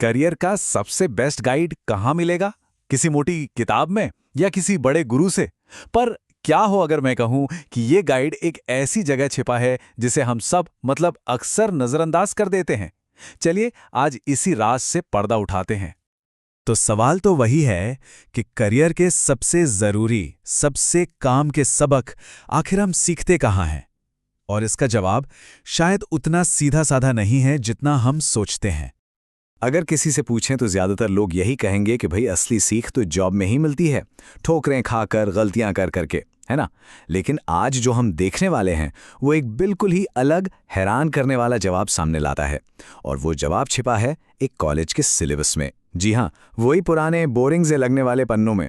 Career का सबसे best guide कहाँ मिलेगा? किसी मोटी किताब में या किसी बड़े गुरु से? पर क्या हो अगर मैं कहूँ कि ये गाइड एक ऐसी जगह छिपा है जिसे हम सब मतलब अक्सर नजरअंदाज कर देते हैं। चलिए आज इसी राज से पर्दा उठाते हैं। तो सवाल तो वही है कि करियर के सबसे जरूरी, सबसे काम के सबक आखिर हम सीखते कहाँ हैं? और इसका जवाब शायद उतना सीधा साधा नहीं है जितना हम सोचते हैं। अगर किसी से पूछें तो ज्यादातर लोग यही कहेंगे कि भाई असली सीख तो जॉब में ही मिलती है, ठोकरें खाकर, गलतियां कर करके, है ना। लेकिन आज जो हम देखने वाले हैं वो एक बिल्कुल ही अलग, हैरान करने वाला जवाब सामने लाता है। और वो जवाब छिपा है एक कॉलेज के सिलेबस में। जी हाँ, वही पुराने बोरिंग से लगने वाले पन्नों में।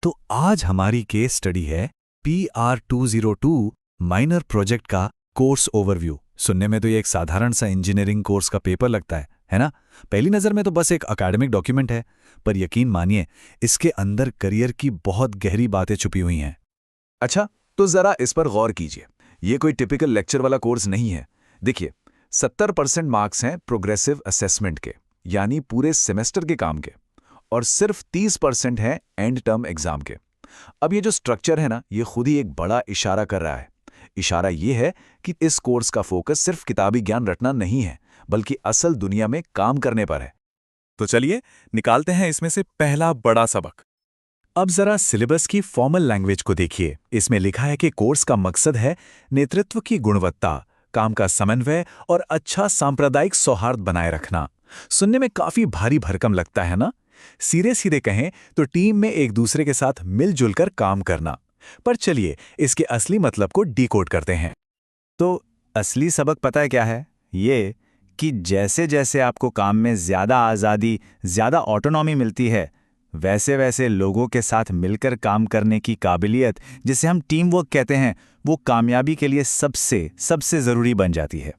तो आज हमारी केस स्टडी है PR202 माइनर प्रोजेक्ट का कोर्स ओवरव्यू। सुनने में तो ये एक साधारण सा इंजीनियरिंग कोर्स का पेपर लगता है ना। पहली नज़र में तो बस एक एकेडमिक डॉक्यूमेंट है, पर यकीन मानिए इसके अंदर करियर की बहुत गहरी बातें छुपी हुई हैं। अच्छा, तो जरा इस पर गौर कीजिए। ये कोई टिपिकल लेक्चर वाला कोर्स नहीं है। देखिए, 70% मार्क्स हैं प्रोग्रेसिव असेसमेंट के, यानी पूरे सेमेस्टर के काम के, और सिर्फ 30% हैं एंड टर्म एग्जाम के। अब ये जो स्ट्रक्चर है ना, ये खुद ही एक बड़ा इशारा कर रहा है। इशारा ये है कि इस कोर्स का फोकस सिर्फ किताबी ज्ञान रटना नहीं है, बल्कि असल दुनिया में काम करने पर है। तो चलिए निकालते हैं इसमें से पहला बड़ा सबक। अब जरा सिलेबस की फॉर्मल लैंग्वेज को देखिए। इसमें लिखा है कि कोर्स का मकसद है नेतृत्व की गुणवत्ता, काम का समन्वय और अच्छा सांप्रदायिक सौहार्द बनाए रखना। सुनने में काफी भारी भरकम लगता है ना। सीधे सीधे कहें तो टीम में एक दूसरे के साथ मिलजुल कर काम करना। पर चलिए इसके असली मतलब को डिकोड करते हैं। तो असली सबक पता है क्या है? ये कि जैसे जैसे आपको काम में ज़्यादा आज़ादी, ज़्यादा ऑटोनॉमी मिलती है, वैसे वैसे लोगों के साथ मिलकर काम करने की काबिलियत, जिसे हम टीम वर्क कहते हैं, वो कामयाबी के लिए सबसे सबसे ज़रूरी बन जाती है।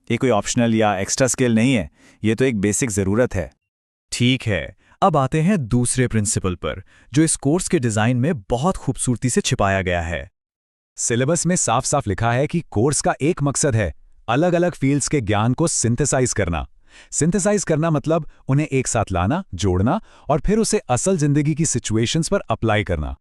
ये कोई ऑप्शनल या एक्स्ट्रा स्किल नहीं है, ये तो एक बेसिक ज़रूरत है। ठीक है, अब आते हैं दूसरे प्रिंसिपल पर, जो इस कोर्स के डिज़ाइन में बहुत खूबसूरती से छिपाया गया है। सिलेबस में साफ साफ लिखा है कि कोर्स का एक मकसद है अलग अलग फील्ड्स के ज्ञान को सिंथेसाइज करना। सिंथेसाइज करना मतलब उन्हें एक साथ लाना, जोड़ना और फिर उसे असल जिंदगी की सिचुएशंस पर अप्लाई करना।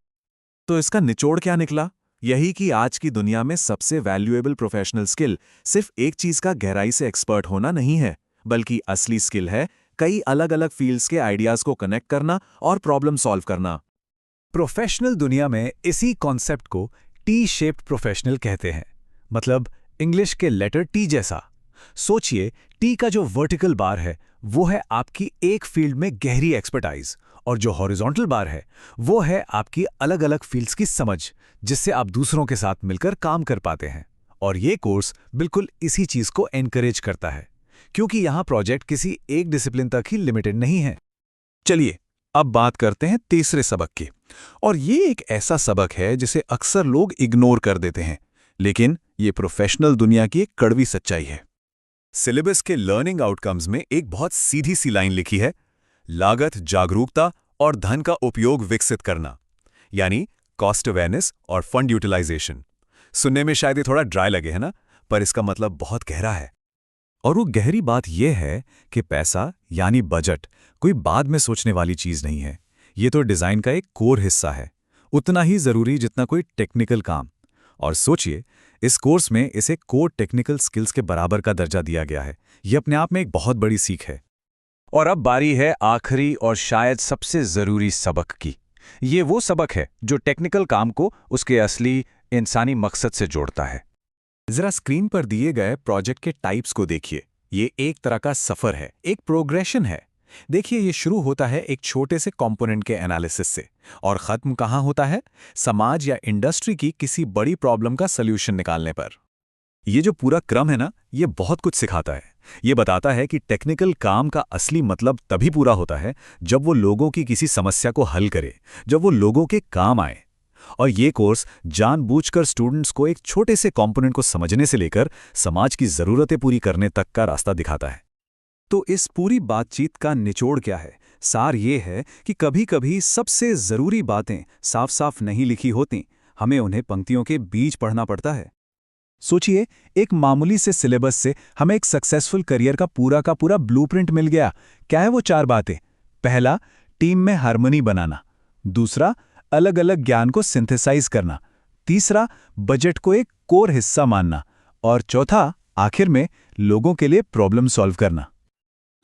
तो इसका निचोड़ क्या निकला? यही कि आज की दुनिया में सबसे वैल्यूएबल प्रोफेशनल स्किल सिर्फ एक चीज का गहराई से एक्सपर्ट होना नहीं है, बल्कि असली स्किल है कई अलग अलग फील्ड्स के आइडियाज को कनेक्ट करना और प्रॉब्लम सॉल्व करना। प्रोफेशनल दुनिया में इसी कॉन्सेप्ट को टी शेप्ड प्रोफेशनल कहते हैं, मतलब इंग्लिश के लेटर टी जैसा। सोचिए, टी का जो वर्टिकल बार है वो है आपकी एक फील्ड में गहरी एक्सपर्टाइज, और जो हॉरिजॉन्टल बार है वो है आपकी अलग अलग फील्ड्स की समझ, जिससे आप दूसरों के साथ मिलकर काम कर पाते हैं। और ये कोर्स बिल्कुल इसी चीज को एनकरेज करता है, क्योंकि यहाँ प्रोजेक्ट किसी एक डिसिप्लिन तक ही लिमिटेड नहीं है। चलिए अब बात करते हैं तीसरे सबक की, और ये एक ऐसा सबक है जिसे अक्सर लोग इग्नोर कर देते हैं, लेकिन ये प्रोफेशनल दुनिया की एक कड़वी सच्चाई है। सिलेबस के लर्निंग आउटकम्स में एक बहुत सीधी सी लाइन लिखी है, लागत जागरूकता और धन का उपयोग विकसित करना, यानी कॉस्ट अवेयरनेस और फंड यूटिलाइजेशन। सुनने में शायद ये थोड़ा ड्राई लगे, है ना, पर इसका मतलब बहुत गहरा है। और वो गहरी बात यह है कि पैसा यानी बजट कोई बाद में सोचने वाली चीज नहीं है। ये तो डिजाइन का एक कोर हिस्सा है, उतना ही जरूरी जितना कोई टेक्निकल काम। और सोचिए, इस कोर्स में इसे कोर टेक्निकल स्किल्स के बराबर का दर्जा दिया गया है। ये अपने आप में एक बहुत बड़ी सीख है। और अब बारी है आखिरी और शायद सबसे जरूरी सबक की। ये वो सबक है जो टेक्निकल काम को उसके असली इंसानी मकसद से जोड़ता है। जरा स्क्रीन पर दिए गए प्रोजेक्ट के टाइप्स को देखिए। ये एक तरह का सफर है, एक प्रोग्रेशन है। देखिए, ये शुरू होता है एक छोटे से कंपोनेंट के एनालिसिस से, और खत्म कहाँ होता है? समाज या इंडस्ट्री की किसी बड़ी प्रॉब्लम का सल्यूशन निकालने पर। ये जो पूरा क्रम है ना, ये बहुत कुछ सिखाता है। ये बताता है कि टेक्निकल काम का असली मतलब तभी पूरा होता है जब वो लोगों की किसी समस्या को हल करे, जब वो लोगों के काम आए। और ये कोर्स जानबूझकर स्टूडेंट्स को एक छोटे से कंपोनेंट को समझने से लेकर समाज की जरूरतें पूरी करने तक का रास्ता दिखाता है। तो इस पूरी बातचीत का निचोड़ क्या है? सार ये है कि कभी-कभी सबसे जरूरी बातें साफ साफ नहीं लिखी होती, हमें उन्हें पंक्तियों के बीच पढ़ना पड़ता है। सोचिए, एक मामूली से सिलेबस से हमें एक सक्सेसफुल करियर का पूरा ब्लूप्रिंट मिल गया। क्या है वो 4 बातें? पहला, टीम में हार्मनी बनाना। दूसरा, अलग अलग ज्ञान को सिंथेसाइज करना। तीसरा, बजट को एक कोर हिस्सा मानना। और चौथा, आखिर में, लोगों के लिए प्रॉब्लम सॉल्व करना।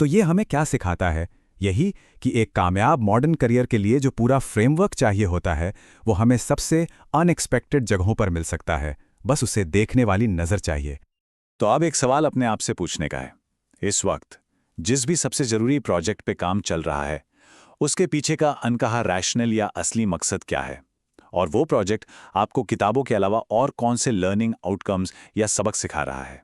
तो ये हमें क्या सिखाता है? यही कि एक कामयाब मॉडर्न करियर के लिए जो पूरा फ्रेमवर्क चाहिए होता है, वो हमें सबसे अनएक्सपेक्टेड जगहों पर मिल सकता है। बस उसे देखने वाली नज़र चाहिए। तो अब एक सवाल अपने आप से पूछने का है। इस वक्त जिस भी सबसे ज़रूरी प्रोजेक्ट पे काम चल रहा है, उसके पीछे का अनकहा रैशनल या असली मकसद क्या है? और वो प्रोजेक्ट आपको किताबों के अलावा और कौन से लर्निंग आउटकम्स या सबक सिखा रहा है?